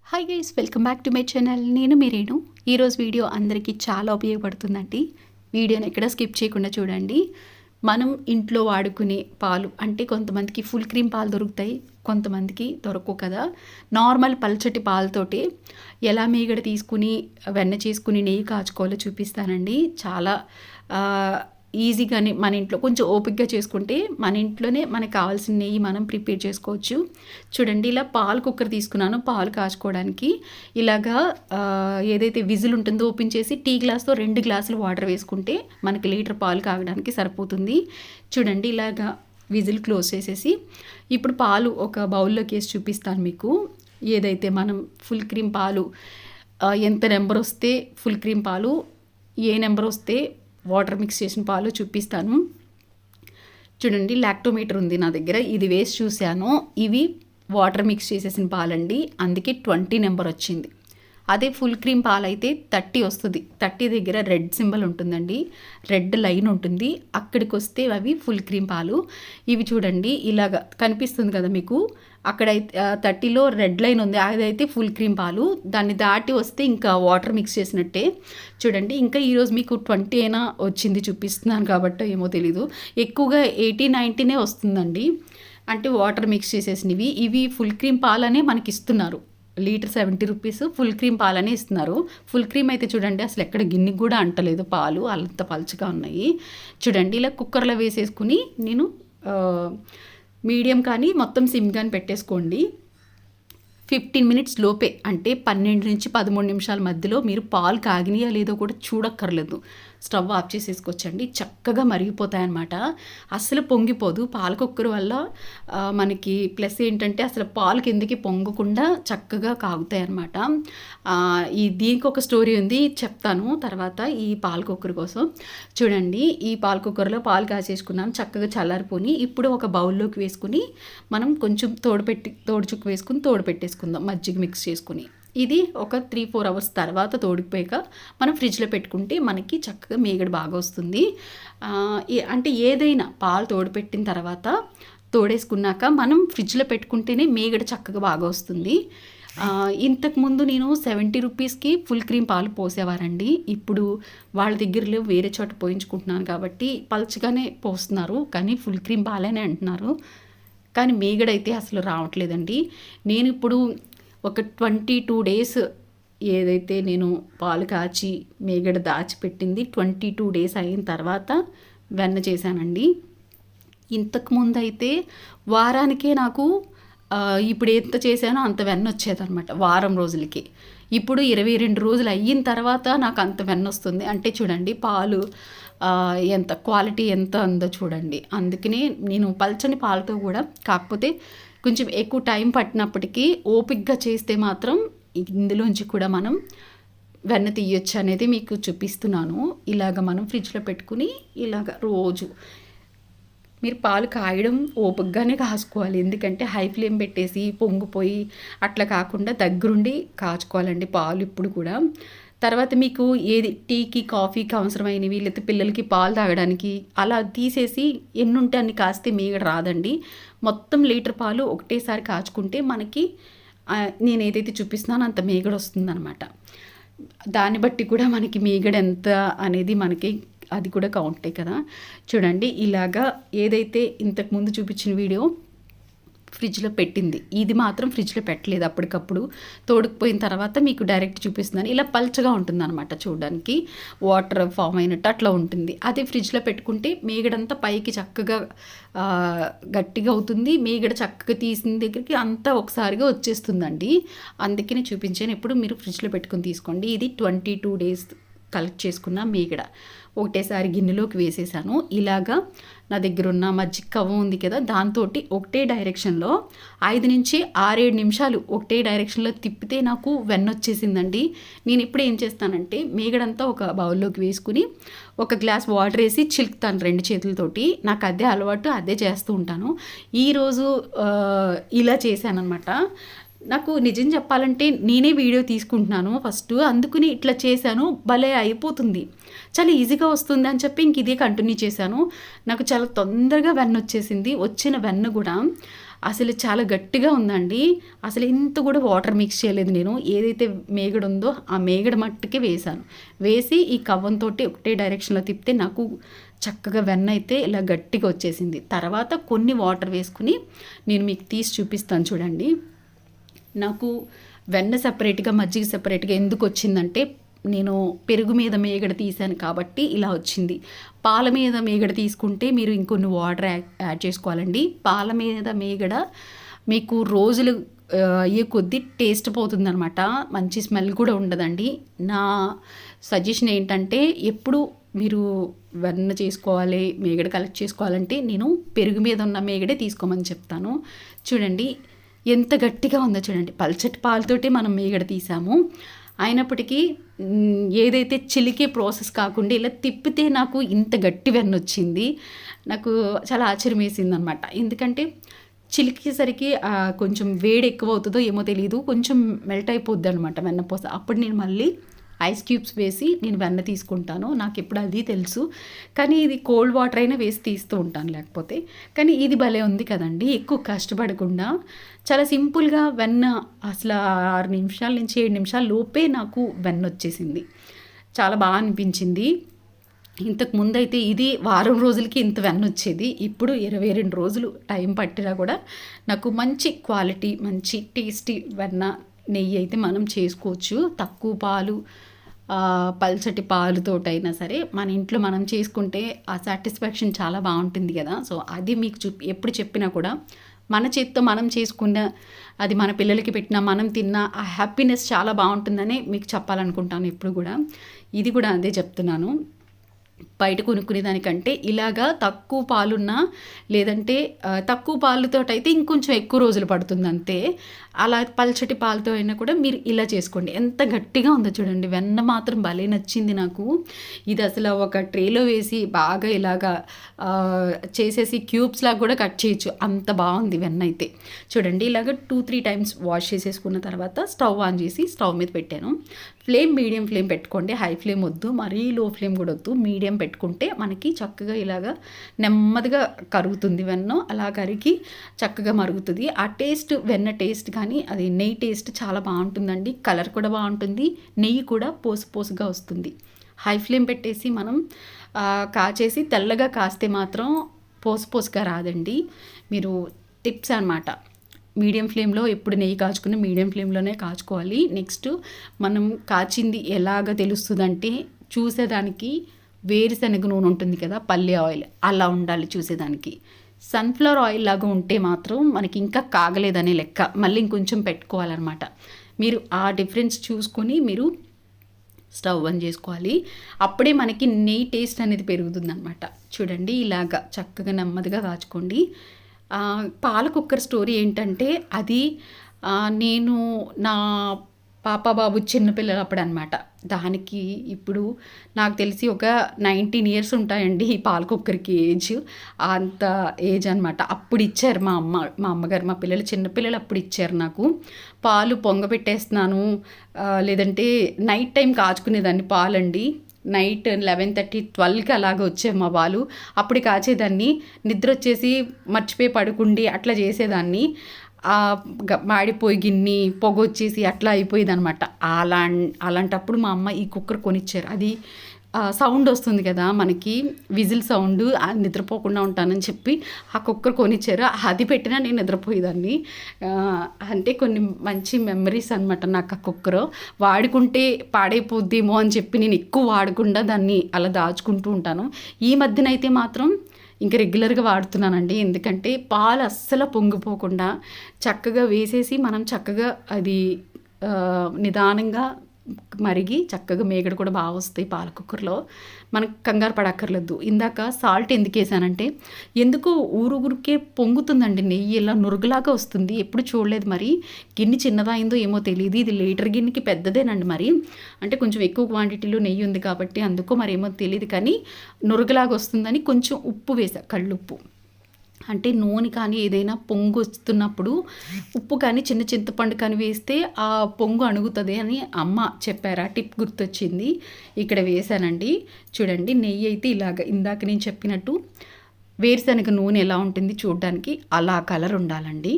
Hi guys, welcome back to my channel. నేను మీ రేణు. ఈరోజు video అందరికీ చాలా ఉపయోగపడుతుందండి. వీడియోని ఎక్కడ స్కిప్ చేయకుండా చూడండి. మనం ఇంట్లో వాడుకునే పాలు అంటే కొంతమందికి ఫుల్ క్రీమ్ పాలు దొరుకుతాయి, కొంతమందికి దొరకవు కదా. నార్మల్ పల్చటి పాలతోటి ఎలా మీగడ తీసుకుని వెన్న చేసుకుని నెయ్యి కాచుకోవాలో చూపిస్తానండి. చాలా ఈజీగానే మన ఇంట్లో కొంచెం ఓపికగా చేసుకుంటే మన ఇంట్లోనే మనకు కావాల్సిన నెయ్యి మనం ప్రిపేర్ చేసుకోవచ్చు. చూడండి, ఇలా పాలు కుక్కర్ తీసుకున్నాను పాలు కాచుకోవడానికి. ఇలాగా ఏదైతే విజిల్ ఉంటుందో ఓపెన్ చేసి టీ గ్లాస్తో 2 గ్లాసులు వాటర్ వేసుకుంటే మనకి లీటర్ పాలు కాగడానికి సరిపోతుంది. చూడండి, ఇలాగా విజిల్ క్లోజ్ చేసేసి ఇప్పుడు పాలు ఒక బౌల్లోకి వేసి చూపిస్తాను మీకు. ఏదైతే మనం ఫుల్ క్రీమ్ పాలు ఎంత నెంబర్ వస్తే ఫుల్ క్రీమ్ పాలు, ఏ నెంబర్ వస్తే వాటర్ మిక్స్ చేసిన పాలు చూపిస్తాను. చూడండి, లాక్టోమీటర్ ఉంది నా దగ్గర, ఇది వేసి చూశాను. ఇవి వాటర్ మిక్స్ చేసేసిన పాలండి, అందుకే 20 నెంబర్ వచ్చింది. అదే ఫుల్ క్రీమ్ పాలు అయితే 30 వస్తుంది. 30 దగ్గర రెడ్ సింబల్ ఉంటుందండి, రెడ్ లైన్ ఉంటుంది, అక్కడికి వస్తే అవి ఫుల్ క్రీమ్ పాలు. ఇవి చూడండి ఇలాగ కనిపిస్తుంది కదా మీకు, అక్కడైతే 30లో రెడ్ లైన్ ఉంది, అదైతే ఫుల్ క్రీమ్ పాలు. దాన్ని దాటి వస్తే ఇంకా వాటర్ మిక్స్ చేసినట్టే. చూడండి, ఇంకా ఈరోజు మీకు 20 అయినా వచ్చింది చూపిస్తున్నాను కాబట్టి ఏమో తెలీదు, ఎక్కువగా 80-90 వస్తుందండి. అంటే వాటర్ మిక్స్ చేసేసినవి. ఇవి ఫుల్ క్రీమ్ పాలనే మనకి ఇస్తున్నారు. లీటర్ 70 రూపీస్ ఫుల్ క్రీమ్ పాలనే ఇస్తున్నారు. ఫుల్ క్రీమ్ అయితే చూడండి అసలు ఎక్కడ గిన్నెకి కూడా అంటలేదు, పాలు అంత పలుచగా ఉన్నాయి. చూడండి, ఇలా కుక్కర్లో వేసేసుకుని నేను మీడియం కానీ మొత్తం సిమ్ కానీ పెట్టేసుకోండి. 15 మినిట్స్ లోపే, అంటే 12 నుంచి 13 నిమిషాల మధ్యలో మీరు పాలు కాగినాయా లేదో కూడా చూడక్కర్లేదు. స్టవ్ ఆఫ్ చేసేసుకోవచ్చండి, చక్కగా మరిగిపోతాయన్నమాట. అస్సలు పొంగిపోదు. పాల కుక్కర్ వల్ల మనకి ప్లస్ ఏంటంటే అసలు పాలు కిందకి పొంగకుండా చక్కగా కాగుతాయి అన్నమాట. దీనికి ఒక స్టోరీ ఉంది, చెప్తాను తర్వాత. ఈ పాల కుక్కర్ కోసం చూడండి, ఈ పాల కుక్కర్లో పాలు కాచేసుకున్నాం, చక్కగా చల్లారిపోయి. ఇప్పుడు ఒక బౌల్లోకి వేసుకుని మనం కొంచెం తోడుచుక్కు వేసుకుని పెట్టేసుకుందాం, మజ్జిగ మిక్స్ చేసుకుని. ఇది ఒక 3-4 అవర్స్ తర్వాత తోడిపోయాక మనం ఫ్రిడ్జ్లో పెట్టుకుంటే మనకి చక్కగా మీగడ బాగా వస్తుంది. అంటే ఏదైనా పాలు తోడుపెట్టిన తర్వాత తోడేసుకున్నాక మనం ఫ్రిడ్జ్లో పెట్టుకుంటేనే మీగడ చక్కగా బాగా వస్తుంది. ఇంతకుముందు నేను 70 రూపీస్కి ఫుల్ క్రీమ్ పాలు పోసేవారండి. ఇప్పుడు వాళ్ళ దగ్గరలో వేరే చోట పోయించుకుంటున్నాను కాబట్టి పల్చగానే పోస్తున్నారు, కానీ ఫుల్ క్రీమ్ పాలేనే అంటున్నారు. కానీ మీగడైతే అసలు రావట్లేదండి. నేను ఇప్పుడు ఒక 22 డేస్ ఏదైతే నేను పాలు కాచి మీగడ దాచిపెట్టింది 22 డేస్ అయిన తర్వాత వెన్న చేశానండి. ఇంతకుముందు అయితే వారానికే నాకు ఇప్పుడు ఎంత చేశానో అంత వెన్న వచ్చేదన్నమాట వారం రోజులకి. ఇప్పుడు 22 రోజులు అయిన తర్వాత నాకు అంత వెన్న వస్తుంది. అంటే చూడండి పాలు ఎంత క్వాలిటీ ఎంత ఉందో చూడండి. అందుకనే నేను పల్చని పాలతో కూడా, కాకపోతే కొంచెం ఎక్కువ టైం పట్టినప్పటికీ ఓపిక్గా చేస్తే మాత్రం ఇందులోంచి కూడా మనం వెన్న తీయొచ్చు అనేది మీకు చూపిస్తున్నాను. ఇలాగ మనం ఫ్రిడ్జ్లో పెట్టుకుని ఇలాగ రోజు మీరు పాలు కాయడం ఓపికగానే కాసుకోవాలి. ఎందుకంటే హై ఫ్లేమ్ పెట్టేసి పొంగిపోయి అట్లా కాకుండా దగ్గరుండి కాచుకోవాలండి పాలు ఇప్పుడు కూడా. తర్వాత మీకు ఏది టీకి కాఫీకి అవసరమైనవి, లేకపోతే పిల్లలకి పాలు తాగడానికి అలా తీసేసి ఎన్ని ఉంటే అన్ని కాస్తే మీగడ రాదండి. మొత్తం లీటర్ పాలు ఒకటేసారి కాచుకుంటే మనకి నేను ఏదైతే చూపిస్తున్నానో అంత మీగడ వస్తుందన్నమాట. దాన్ని బట్టి కూడా మనకి మీగడ ఎంత అనేది మనకి అది కూడా కౌంటే కదా. చూడండి, ఇలాగా ఏదైతే ఇంతకుముందు చూపించిన వీడియో ఫ్రిడ్జ్లో పెట్టింది, ఇది మాత్రం ఫ్రిడ్జ్లో పెట్టలేదు, అప్పటికప్పుడు తోడుకుపోయిన తర్వాత మీకు డైరెక్ట్ చూపిస్తున్నాను. ఇలా పల్చగా ఉంటుందన్నమాట, చూడడానికి వాటర్ ఫామ్ అయినట్టు అట్లా ఉంటుంది. అదే ఫ్రిడ్జ్లో పెట్టుకుంటే మీగడంతా పైకి చక్కగా గట్టిగా అవుతుంది. మీగడ చక్కగా తీసిన దగ్గరికి అంతా ఒకసారిగా వచ్చేస్తుందండి. అందుకనే చూపించాను. ఎప్పుడు మీరు ఫ్రిడ్జ్లో పెట్టుకుని తీసుకోండి. ఇది 22 డేస్ కలెక్ట్ చేసుకున్న మీగడ ఒకటేసారి గిన్నెలోకి వేసేసాను. ఇలాగా నా దగ్గర ఉన్న మజ్జిగ కవ్వ ఉంది కదా, దాంతో ఒకటే డైరెక్షన్లో 5 నుంచి 6-7 నిమిషాలు ఒకటే డైరెక్షన్లో తిప్పితే నాకు వెన్న వచ్చేసిందండి. నేను ఇప్పుడు ఏం చేస్తానంటే మీగడంతా ఒక బౌల్లోకి వేసుకుని ఒక గ్లాస్ వాటర్ వేసి చిలుకుతాను 2 చేతులతోటి. నాకు అదే అలవాటు, అదే చేస్తూ ఉంటాను. ఈరోజు ఇలా చేశానన్నమాట. నాకు నిజం చెప్పాలంటే నేనే వీడియో తీసుకుంటున్నాను ఫస్ట్, అందుకని ఇట్లా చేశాను. భలే అయిపోతుంది, చాలా ఈజీగా వస్తుంది అని చెప్పి ఇంక ఇదే కంటిన్యూ చేశాను. నాకు చాలా తొందరగా వెన్న వచ్చేసింది. వచ్చిన వెన్న కూడా అసలు చాలా గట్టిగా ఉందండి. అసలు ఇంత కూడా వాటర్ మిక్స్ చేయలేదు నేను. ఏదైతే మేగడ ఉందో ఆ మేగడ మట్టుకే వేశాను. వేసి ఈ కవ్వంతోటి ఒకటే డైరెక్షన్‌లో తిప్పితే నాకు చక్కగా వెన్న అయితే ఇలా గట్టిగా వచ్చేసింది. తర్వాత కొన్ని వాటర్ వేసుకొని నేను మీకు తీసి చూపిస్తాను చూడండి. నాకు వెన్న సెపరేట్‌గా, మజ్జిగ సెపరేట్‌గా ఎందుకు వచ్చిందంటే నేను పెరుగు మీద మీగడ తీసాను కాబట్టి ఇలా వచ్చింది. పాల మీద మీగడ తీసుకుంటే మీరు ఇంకొన్ని వాటర్ యాడ్ చేసుకోవాలండి. పాల మీద మీగడ మీకు రోజులు అయ్యే కొద్దీ టేస్ట్ పోతుందనమాట. మంచి స్మెల్ కూడా ఉండదండి. నా సజెషన్ ఏంటంటే ఎప్పుడు మీరు వెన్న చేసుకోవాలి, మీగడ కలెక్ట్ చేసుకోవాలంటే నేను పెరుగు మీద ఉన్న మీగడే తీసుకోమని చెప్తాను. చూడండి ఎంత గట్టిగా ఉందో చూడండి. పల్చటి పాలతోటి మనం మీగడ తీసాము. అయినప్పటికీ ఏదైతే చిలికే ప్రాసెస్ కాకుండా ఇలా తిప్పితే నాకు ఇంత గట్టి వెన్న వచ్చింది. నాకు చాలా ఆశ్చర్యం వేసిందనమాట. ఎందుకంటే చిలికేసరికి కొంచెం వేడి ఎక్కువ అవుతుందో ఏమో తెలియదు, కొంచెం మెల్ట్ అయిపోద్ది అనమాట వెన్నపూస. అప్పుడు నేను మళ్ళీ ఐస్ క్యూబ్స్ వేసి నేను వెన్న తీసుకుంటాను. నాకు ఇప్పుడు అది తెలుసు, కానీ ఇది కోల్డ్ వాటర్ అయినా వేసి తీస్తూ ఉంటాను లేకపోతే. కానీ ఇది భలే ఉంది కదండి, ఎక్కువ కష్టపడకుండా చాలా సింపుల్గా వెన్న అసలు 6 నిమిషాల నుంచి 7 నిమిషాల లోపే నాకు వెన్న వచ్చేసింది. చాలా బాగా అనిపించింది. ఇంతకు ముందైతే ఇది వారం రోజులకి ఇంత వెన్న వచ్చేది. ఇప్పుడు 22 రోజులు టైం పట్టినా కూడా నాకు మంచి క్వాలిటీ, మంచి టేస్టీ వెన్న, నెయ్యి అయితే మనం చేసుకోవచ్చు. తక్కువ పాలు, పల్చటి పాలుతోటైనా సరే మన ఇంట్లో మనం చేసుకుంటే ఆ సాటిస్ఫాక్షన్ చాలా బాగుంటుంది కదా. సో అది మీకు ఎప్పుడు చెప్పినా కూడా మన చేత్తో మనం చేసుకున్న, అది మన పిల్లలకి పెట్టినా మనం తిన్నా ఆ హ్యాపీనెస్ చాలా బాగుంటుందని మీకు చెప్పాలనుకుంటాను ఎప్పుడు కూడా. ఇది కూడా అదే చెప్తున్నాను. బయట కొనుక్కునే దానికంటే ఇలాగా తక్కువ పాలున్నా, లేదంటే తక్కువ పాలతోటైతే ఇంకొంచెం ఎక్కువ రోజులు పడుతుంది అంతే. అలా పల్చటి పాలతో అయినా కూడా మీరు ఇలా చేసుకోండి. ఎంత గట్టిగా ఉందో చూడండి. వెన్న మాత్రం భలే నచ్చింది నాకు. ఇది అసలు ఒక ట్రేలో వేసి బాగా ఇలాగా చేసేసి క్యూబ్స్ లాగా కూడా కట్ చేయొచ్చు, అంత బాగుంది వెన్న అయితే. చూడండి ఇలాగ 2-3 టైమ్స్ వాష్ చేసేసుకున్న తర్వాత స్టవ్ ఆన్ చేసి స్టవ్ మీద పెట్టాను. ఫ్లేమ్ మీడియం ఫ్లేమ్ పెట్టుకోండి, హై ఫ్లేమ్ వద్దు, మరీ లో ఫ్లేమ్ కూడా వద్దు. మీడియం పెట్టుకుంటే మనకి చక్కగా ఇలాగా నెమ్మదిగా కరుగుతుంది వెన్న. అలా కరిగి చక్కగా మరుగుతుంది. ఆ టేస్ట్, వెన్న టేస్ట్ కానీ అది నెయ్యి టేస్ట్ చాలా బాగుంటుందండి. కలర్ కూడా బాగుంటుంది, నెయ్యి కూడా పోసుగా వస్తుంది. హై ఫ్లేమ్ పెట్టేసి మనం కాచేసి తెల్లగా కాస్తే మాత్రం పోసుగా రాదండి. మీరు టిప్స్ అన్నమాట. మీడియం ఫ్లేమ్లో ఎప్పుడు నెయ్యి కాచుకుని మీడియం ఫ్లేమ్లోనే కాచుకోవాలి. నెక్స్ట్ మనం కాచింది ఎలాగ తెలుస్తుందంటే చూసేదానికి వేరుశనగ నూనె ఉంటుంది కదా, పల్లి ఆయిల్ అలా ఉండాలి చూసేదానికి. సన్ఫ్లవర్ ఆయిల్ లాగా ఉంటే మాత్రం మనకి ఇంకా కాగలేదనే లెక్క, మళ్ళీ ఇంకొంచెం పెట్టుకోవాలన్నమాట. మీరు ఆ డిఫరెన్స్ చూసుకొని మీరు స్టవ్ ఆన్ చేసుకోవాలి. అప్పుడే మనకి నెయ్యి టేస్ట్ అనేది పెరుగుతుందన్నమాట. చూడండి ఇలాగా చక్కగా నెమ్మదిగా కాచుకోండి. పాల కుక్కర్ స్టోరీ ఏంటంటే అది నేను నా పాప బాబు చిన్నపిల్లలు అప్పుడు అనమాట. దానికి ఇప్పుడు నాకు తెలిసి ఒక 19 ఇయర్స్ ఉంటాయండి ఈ పాల కుక్కర్కి ఏజ్. అంత ఏజ్ అనమాట. అప్పుడు ఇచ్చారు మా అమ్మగారు, మా పిల్లలు చిన్నపిల్లలు అప్పుడు ఇచ్చారు నాకు. పాలు పొంగబెట్టేస్తున్నాను, లేదంటే నైట్ టైం కాచుకునేదాన్ని పాలండి. నైట్ 11:30, 12కి అలాగ వచ్చాయి మా పాలు. అప్పుడు కాచేదాన్ని, నిద్ర వచ్చేసి మర్చిపోయి పడుకుండి అట్లా చేసేదాన్ని. మాడిపోయి గిన్ని పొగ వచ్చేసి అట్లా అయిపోయేది అనమాట. అలాంటప్పుడు మా అమ్మ ఈ కుక్కర్ కొనిచ్చారు. అది సౌండ్ వస్తుంది కదా మనకి, విజిల్ సౌండ్, నిద్రపోకుండా ఉంటానని చెప్పి ఆ కుక్కర్ కొనిచ్చారు. అది పెట్టినా నేను నిద్రపోయేదాన్ని. అంటే కొన్ని మంచి మెమరీస్ అనమాట నాకు ఆ కుక్కర్. వాడుకుంటే పాడైపోద్దేమో అని చెప్పి నేను ఎక్కువ వాడకుండా దాన్ని అలా దాచుకుంటూ ఉంటాను. ఈ మధ్యన అయితే మాత్రం ఇంకా రెగ్యులర్గా వాడుతున్నానండి. ఎందుకంటే పాలు అస్సలు పొంగిపోకుండా చక్కగా వేసేసి మనం చక్కగా అది నిదానంగా మరిగి చక్కగా మేగడ కూడా బాగా వస్తాయి పాల కుక్కర్లో. మనకు కంగారు పడక్కర్లేదు. ఇందాక సాల్ట్ ఎందుకు వేసానంటే ఎందుకో ఊరుకే పొంగుతుందండి నెయ్యి, ఇలా నురుగులాగా వస్తుంది. ఎప్పుడు చూడలేదు. మరి గిన్నె చిన్నదైందో ఏమో తెలియదు. ఇది లీటర్ గిన్నెకి పెద్దదేనండి. మరి అంటే కొంచెం ఎక్కువ క్వాంటిటీలో నెయ్యి ఉంది కాబట్టి అందుకో మరి ఏమో తెలియదు, కానీ నురుగులాగా వస్తుందని కొంచెం ఉప్పు వేసా, కళ్ళుప్పు. అంటే నూనె కానీ ఏదైనా పొంగు వస్తున్నప్పుడు ఉప్పు కానీ చిన్న చింతపండు కానీ వేస్తే ఆ పొంగు అణుగుతుంది అని అమ్మ చెప్పారు. ఆ టిప్ గుర్తొచ్చింది, ఇక్కడ వేసానండి. చూడండి నెయ్యి అయితే ఇలాగ ఇందాక నేను చెప్పినట్టు వేరుశనగ నూనె ఎలా ఉంటుంది చూడడానికి అలా కలర్ ఉండాలండి.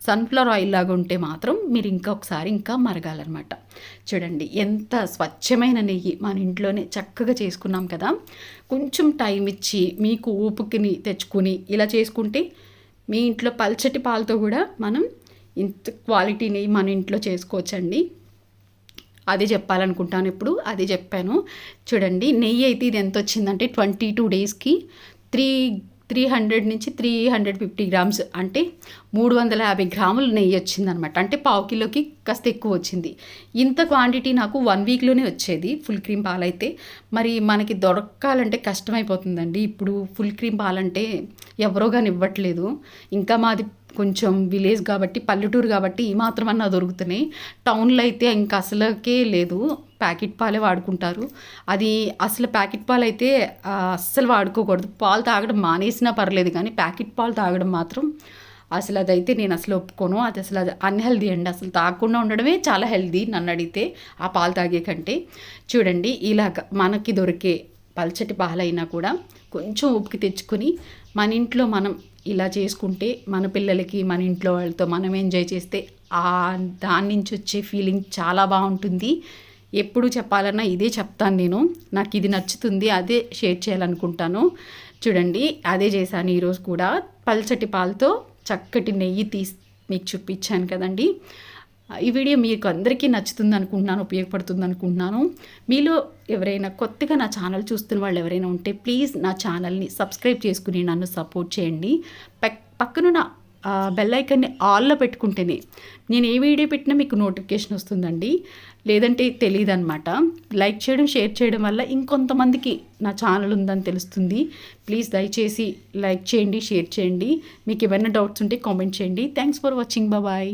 సన్ఫ్లవర్ ఆయిల్ లాగా ఉంటే మాత్రం మీరు ఇంకొకసారి ఇంకా మరగాలన్నమాట. చూడండి ఎంత స్వచ్ఛమైన నెయ్యి మన ఇంట్లోనే చక్కగా చేసుకున్నాం కదా. కొంచెం టైం ఇచ్చి మీకు ఊపుకిని తెచ్చుకుని ఇలా చేసుకుంటే మీ ఇంట్లో పల్చటి పాలతో కూడా మనం ఇంత క్వాలిటీ నెయ్యి మన ఇంట్లో చేసుకోవచ్చండి. అదే చెప్పాలనుకుంటాను, ఇప్పుడు అదే చెప్పాను. చూడండి నెయ్యి అయితే ఇది ఎంత వచ్చిందంటే 22 డేస్కి 300 నుంచి 350 గ్రామ్స్ అంటే 350 గ్రాముల నెయ్యి వచ్చిందనమాట. అంటే పావు కిలోకి కాస్త ఎక్కువ వచ్చింది. ఇంత క్వాంటిటీ నాకు 1 వీక్లోనే వచ్చేది ఫుల్ క్రీమ్ పాలైతే. మరి మనకి దొరకాలంటే కష్టమైపోతుందండి. ఇప్పుడు ఫుల్ క్రీమ్ పాలంటే ఎవరో కానీ ఇవ్వట్లేదు. ఇంకా మాది కొంచెం విలేజ్ కాబట్టి, పల్లెటూరు కాబట్టి ఈ మాత్రమన్నా దొరుకుతున్నాయి. టౌన్లో అయితే ఇంకా అసలుకే లేదు, ప్యాకెట్ పాలే వాడుకుంటారు. అది అసలు ప్యాకెట్ పాలు అయితే అస్సలు వాడుకోకూడదు. పాలు తాగడం మానేసినా పర్లేదు, కానీ ప్యాకెట్ పాలు తాగడం మాత్రం అసలు అదైతే నేను అసలు ఒప్పుకోను. అది అసలు అది అన్హెల్దీ అండి. అసలు తాగకుండా ఉండడమే చాలా హెల్దీ నన్ను అడిగితే, ఆ పాలు తాగే కంటే. చూడండి ఇలాగ మనకి దొరికే పల్చటి పాలైనా కూడా కొంచెం ఉప్పుకి తెచ్చుకొని మన ఇంట్లో మనం ఇలా చేసుకుంటే మన పిల్లలకి మన ఇంట్లో వాళ్ళతో మనం ఎంజాయ్ చేస్తే దాని నుంచి వచ్చే ఫీలింగ్ చాలా బాగుంటుంది. ఎప్పుడు చెప్పాలన్నా ఇదే చెప్తాను నేను. నాకు ఇది నచ్చుతుంది, అదే షేర్ చేయాలనుకుంటాను. చూడండి అదే చేశాను ఈరోజు కూడా. పల్చటి పాలతో చక్కటి నెయ్యి తీసి మీకు చూపించాను కదండి. ఈ వీడియో మీకు అందరికీ నచ్చుతుంది అనుకుంటున్నాను, ఉపయోగపడుతుంది అనుకుంటున్నాను. మీలో ఎవరైనా కొత్తగా నా ఛానల్ చూస్తున్న వాళ్ళు ఎవరైనా ఉంటే ప్లీజ్ నా ఛానల్ని సబ్స్క్రైబ్ చేసుకుని నన్ను సపోర్ట్ చేయండి. పక్కనున్న బెల్ ఐకాన్ని ఆల్లో పెట్టుకుంటేనే నేను ఏ వీడియో పెట్టినా మీకు నోటిఫికేషన్ వస్తుందండి. లేదంటే తెలియదు అనమాట. లైక్ చేయడం, షేర్ చేయడం వల్ల ఇంకొంతమందికి నా ఛానల్ ఉందని తెలుస్తుంది. ప్లీజ్ దయచేసి లైక్ చేయండి, షేర్ చేయండి. మీకు ఏమైనా డౌట్స్ ఉంటే కామెంట్ చేయండి. Thanks for watching. బాయ్.